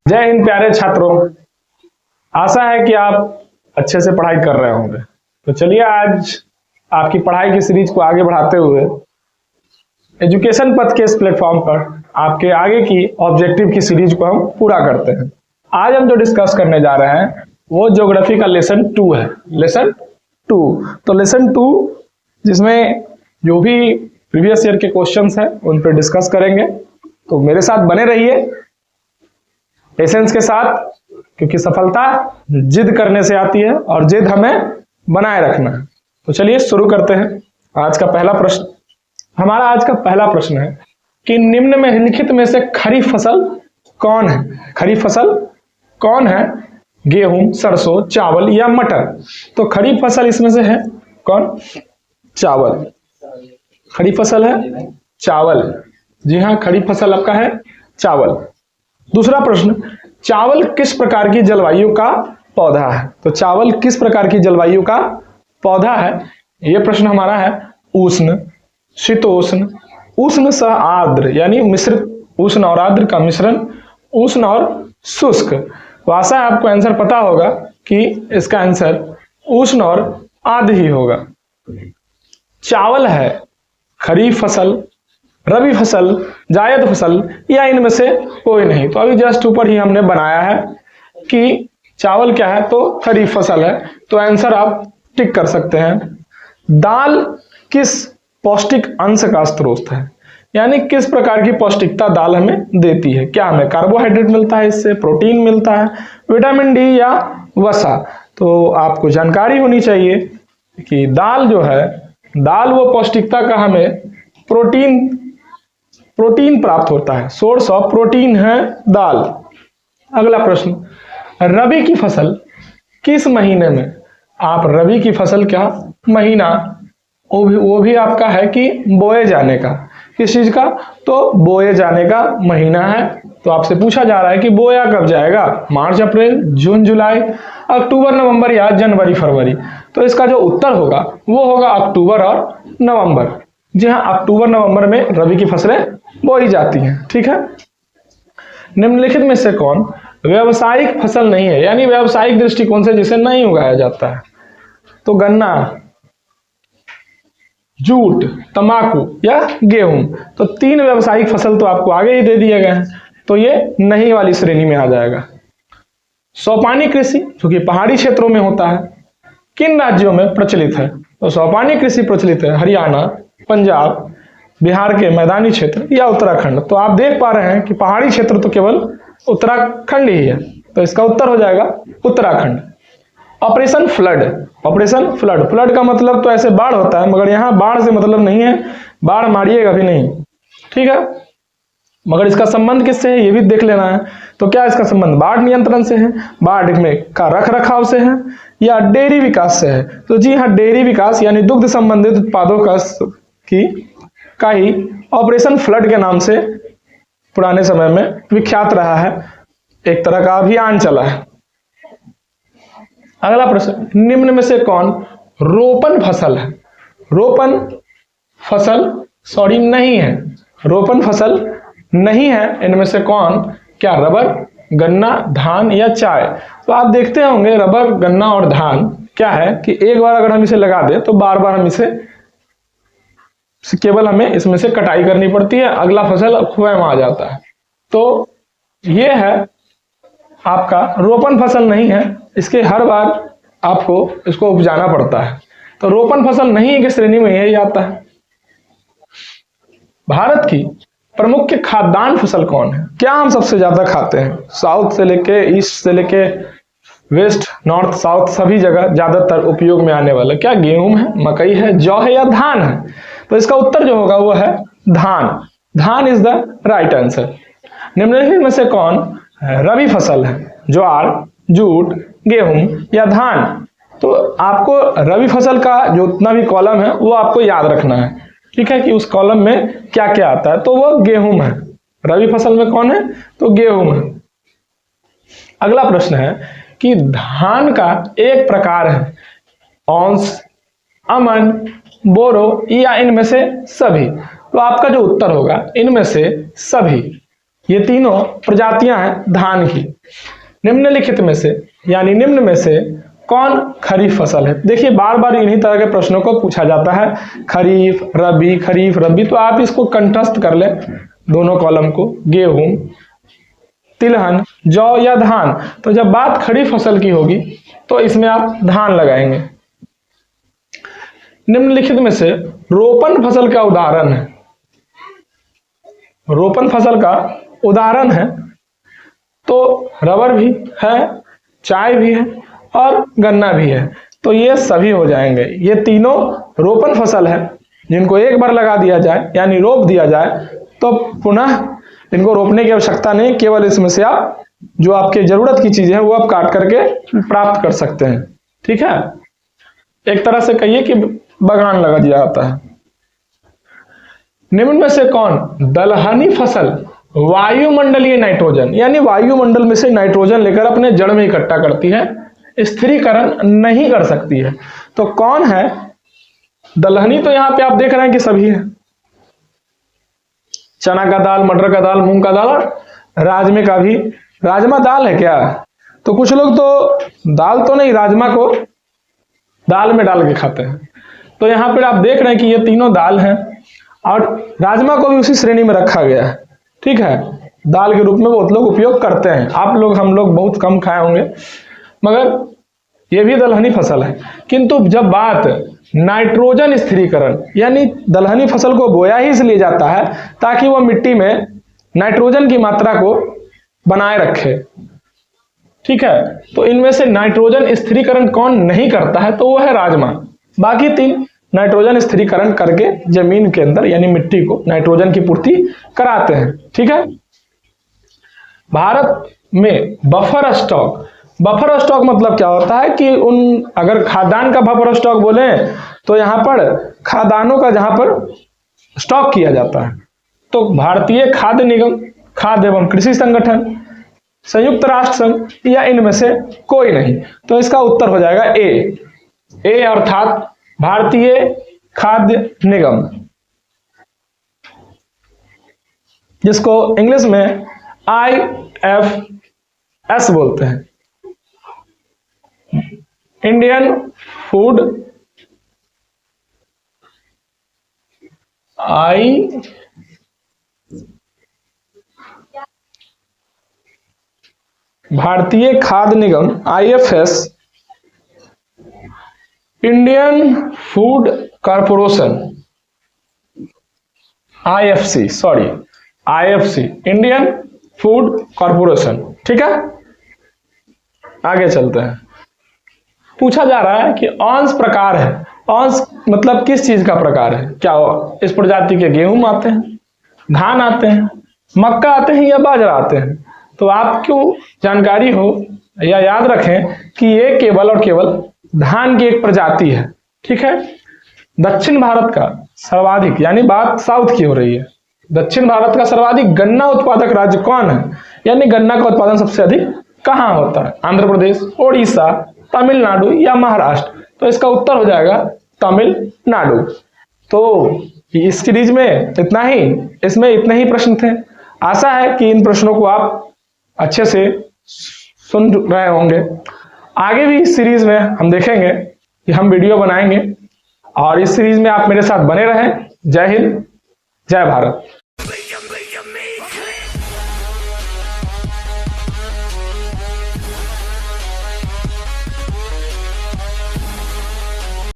जय हिंद प्यारे छात्रों, आशा है कि आप अच्छे से पढ़ाई कर रहे होंगे। तो चलिए आज आपकी पढ़ाई की सीरीज को आगे बढ़ाते हुए एजुकेशन पथ के इस प्लेटफॉर्म पर आपके आगे की ऑब्जेक्टिव की सीरीज को हम पूरा करते हैं। आज हम जो डिस्कस करने जा रहे हैं वो ज्योग्राफी का लेसन 2 है। लेसन 2, तो लेसन 2 जिसमें जो भी प्रीवियस ईयर के क्वेश्चंस हैं उन पर डिस्कस करेंगे। तो मेरे साथ बने रहिए पेशेंस के साथ, क्योंकि सफलता जिद करने से आती है और जिद हमें बनाए रखना है। तो चलिए शुरू करते हैं। आज का पहला प्रश्न, हमारा आज का पहला प्रश्न है कि निम्न में निम्नलिखित में से खरीफ फसल कौन है? खरीफ फसल कौन है? गेहूं, सरसों, चावल या मटर? तो खरीफ फसल इसमें से है कौन? चावल। खरीफ फसल है चावल। जी हाँ, खरीफ फसल आपका है चावल। दूसरा प्रश्न, चावल किस प्रकार की जलवायु का पौधा है? तो चावल किस प्रकार की जलवायु का पौधा है? यह प्रश्न हमारा है उष्ण, शीतोष्ण, उष्ण सह आर्द्र, यानी मिश्रित उष्ण और आर्द्र का मिश्रण, उष्ण और शुष्क। तो आशा है आपको आंसर पता होगा कि इसका आंसर उष्ण और आर्द्र ही होगा। चावल है खरीफ फसल, रबी फसल, जायद फसल या इनमें से कोई नहीं? तो अभी जस्ट ऊपर ही हमने बनाया है कि चावल क्या है, तो खरीफ फसल है। तो आंसर आप टिक कर सकते हैं। दाल किस पौष्टिक अंश का स्रोत है? यानी किस प्रकार की पौष्टिकता दाल हमें देती है? क्या हमें कार्बोहाइड्रेट मिलता है, इससे प्रोटीन मिलता है, विटामिन डी या वसा? तो आपको जानकारी होनी चाहिए कि दाल जो है, दाल वो पौष्टिकता का हमें प्रोटीन प्राप्त होता है। सोर्स ऑफ प्रोटीन है दाल। अगला प्रश्न, रबी की फसल किस महीने में? आप रबी की फसल क्या महीना, वो भी आपका है कि बोए जाने का। किस चीज का? तो बोए जाने का महीना है। तो आपसे पूछा जा रहा है कि बोया कब जाएगा? मार्च, अप्रैल, जून, जुलाई, अक्टूबर, नवंबर या जनवरी, फरवरी? तो इसका जो उत्तर होगा वो होगा अक्टूबर और नवंबर। जी हाँ, अक्टूबर नवंबर में रबी की फसलें बोई जाती हैं। ठीक है। निम्नलिखित में से कौन व्यावसायिक फसल नहीं है, यानी व्यावसायिक दृष्टिकोण से जिसे नहीं उगाया जाता है? तो गन्ना, जूट, तंबाकू या गेहूं? तो 3 व्यावसायिक फसल तो आपको आगे ही दे दिए गए हैं, तो ये नहीं वाली श्रेणी में आ जाएगा। सोपानी कृषि जो कि पहाड़ी क्षेत्रों में होता है, किन राज्यों में प्रचलित है? तो सोपानी कृषि प्रचलित है हरियाणा, पंजाब, बिहार के मैदानी क्षेत्र या उत्तराखंड? तो आप देख पा रहे हैं कि पहाड़ी क्षेत्र तो केवल उत्तराखंड ही है, तो इसका उत्तर हो जाएगा Uttarakhand. Operation flood, operation flood, flood का मतलब तो ऐसे बाढ़ होता है, मगर यहाँ बाढ़ से मतलब नहीं है, बाढ़ मारिएगा भी नहीं। ठीक है, मगर इसका संबंध किससे है ये भी देख लेना है। तो क्या इसका संबंध बाढ़ नियंत्रण से है, बाढ़ में का रख रखाव से है या डेयरी विकास से है? तो जी हाँ, डेयरी विकास यानी दुग्ध संबंधित उत्पादों का ही ऑपरेशन फ्लड के नाम से पुराने समय में विख्यात रहा है, एक तरह का अभियान चला है। अगला प्रश्न, निम्न में से कौन रोपण फसल है? रोपण फसल नहीं है, रोपण फसल नहीं है। इनमें से कौन? क्या रबर, गन्ना, धान या चाय? तो आप देखते होंगे रबर, गन्ना और धान क्या है कि एक बार अगर हम इसे लगा दें तो बार बार हम इसे केवल हमें इसमें से कटाई करनी पड़ती है, अगला फसल स्वयं आ जाता है। तो ये है आपका रोपण फसल नहीं है, इसके हर बार आपको इसको उपजाना पड़ता है। तो रोपण फसल नहीं की श्रेणी में यही आता है। भारत की प्रमुख खाद्यान्न फसल कौन है? क्या हम सबसे ज्यादा खाते हैं? साउथ से लेके ईस्ट से लेके वेस्ट, नॉर्थ, साउथ सभी जगह ज्यादातर उपयोग में आने वाला क्या गेहूं है, मकई है, जौ है या धान है? तो इसका उत्तर जो होगा वो है धान। धान इज द राइट आंसर। निम्नलिखित में से कौन रबी फसल है? ज्वार, जूट, गेहूं या धान? तो आपको रबी फसल का जो उतना भी कॉलम है वो आपको याद रखना है। ठीक है, कि उस कॉलम में क्या क्या आता है। तो वो गेहूं है, रबी फसल में कौन है? तो गेहूं है। अगला प्रश्न है कि धान का एक प्रकार है औंस, अमन, बोरो या इनमें से सभी? तो आपका जो उत्तर होगा इनमें से सभी। ये तीनों प्रजातियां हैं धान की। निम्नलिखित में से यानी निम्न में से कौन खरीफ फसल है? देखिए बार बार इन्हीं तरह के प्रश्नों को पूछा जाता है, खरीफ रबी, तो आप इसको कंठस्थ कर लें दोनों कॉलम को, गेहूं, तिलहन, जौ या धान। तो जब बात खरीफ फसल की होगी तो इसमें आप धान लगाएंगे। निम्नलिखित में से रोपण फसल का उदाहरण है, रोपण फसल का उदाहरण है तो रबर भी है, चाय भी है और गन्ना भी है। तो ये सभी हो जाएंगे। ये तीनों रोपण फसल है जिनको एक बार लगा दिया जाए यानी रोप दिया जाए तो पुनः इनको रोपने की आवश्यकता नहीं, केवल इसमें से आप जो आपके जरूरत की चीजें हैं वो आप काट करके प्राप्त कर सकते हैं। ठीक है, एक तरह से कहिए कि बागान लगा दिया जाता है। निम्न में से कौन दलहनी फसल वायुमंडलीय नाइट्रोजन यानी वायुमंडल में से नाइट्रोजन लेकर अपने जड़ में इकट्ठा करती है, स्थिरीकरण नहीं कर सकती है? तो कौन है दलहनी? तो यहां पे आप देख रहे हैं कि सभी है, चना का दाल, मटर का दाल, मूंग का दाल और राजमे का भी। राजमा दाल है क्या? तो कुछ लोग तो दाल तो नहीं, राजमा को दाल में डाल के खाते हैं। तो यहां पर आप देख रहे हैं कि ये तीनों दाल हैं और राजमा को भी उसी श्रेणी में रखा गया है। ठीक है, दाल के रूप में बहुत लोग उपयोग करते हैं, आप लोग हम लोग बहुत कम खाए होंगे, मगर ये भी दलहनी फसल है। किंतु जब बात नाइट्रोजन स्थिरीकरण यानी दलहनी फसल को बोया ही इसलिए जाता है ताकि वह मिट्टी में नाइट्रोजन की मात्रा को बनाए रखे। ठीक है, तो इनमें से नाइट्रोजन स्थिरीकरण कौन नहीं करता है? तो वो है राजमा। बाकी तीन नाइट्रोजन स्थिरीकरण करके जमीन के अंदर यानी मिट्टी को नाइट्रोजन की पूर्ति कराते हैं। ठीक है, भारत में बफर स्टॉक मतलब क्या होता है कि अगर खाद्यान्न का बफर स्टॉक बोले तो यहां पर खाद्यान्नों का जहां पर स्टॉक किया जाता है तो भारतीय खाद्य निगम, खाद्य एवं कृषि संगठन, संयुक्त राष्ट्र संघ या इनमें से कोई नहीं। तो इसका उत्तर हो जाएगा ए अर्थात भारतीय खाद्य निगम, जिसको इंग्लिश में IFS बोलते हैं, इंडियन फूड भारतीय खाद्य निगम IFS, Indian food corporation IFC, Indian food corporation. ठीक है, आगे चलते हैं। पूछा जा रहा है कि अंश प्रकार है, अंश मतलब किस चीज का प्रकार है? क्या इस प्रजाति के गेहूं आते हैं, धान आते हैं, मक्का आते हैं या बाजरा आते हैं? तो आपको जानकारी हो या याद रखें कि ये केवल और केवल धान की एक प्रजाति है। ठीक है, दक्षिण भारत का सर्वाधिक यानी बात साउथ की हो रही है, दक्षिण भारत का सर्वाधिक गन्ना उत्पादक राज्य कौन है? यानी गन्ना का उत्पादन सबसे अधिक कहां होता है? आंध्र प्रदेश, ओडिशा, तमिलनाडु या महाराष्ट्र? तो इसका उत्तर हो जाएगा तमिलनाडु। तो इस सीरीज में इतना ही, इसमें इतने ही प्रश्न थे। आशा है कि इन प्रश्नों को आप अच्छे से सुन रहे होंगे। आगे भी इस सीरीज में हम देखेंगे कि हम वीडियो बनाएंगे और इस सीरीज में आप मेरे साथ बने रहें। जय हिंद, जय भारत।